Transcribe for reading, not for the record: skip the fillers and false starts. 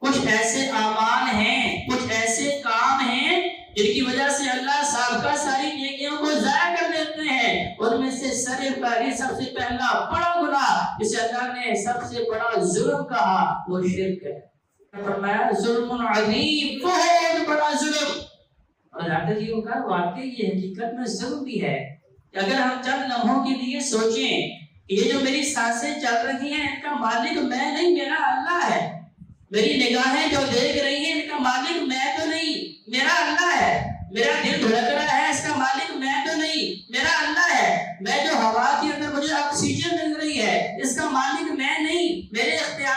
کچھ ایسے اعمال ہیں، کچھ ایسے کام ہیں جن کی وجہ سے اللہ سابقہ ساری نیکیوں کو ضائع کر دیتے ہیں۔ ان میں سے سب سے پہلا بڑا گناہ جسے اللہ نے سب سے بڑا ظلم کہا وہ شرک ہے۔ فرمایا ظلم عظیم، بہت بڑا ظلم۔ اور ڈاکٹر جی کا واقعی یہ حقیقت میں ظلم بھی ہے کہ اگر ہم چند لمحوں کے لیے سوچیں کہ یہ جو میری سانسیں چل رہی ہیں ان کا مالک میں نہیں، میرا اللہ ہے۔ میری نگاہیں جو دیکھ رہی ہیں ان کا مالک میں تو نہیں، میرا اللہ ہے۔ میرا دل دھڑک رہا ہے اس کا مالک میں تو نہیں، میرا اللہ ہے۔ میں جو ہوا کے اندر مجھے آکسیجن مل رہی ہے اس کا مالک میں نہیں، میرے اختیار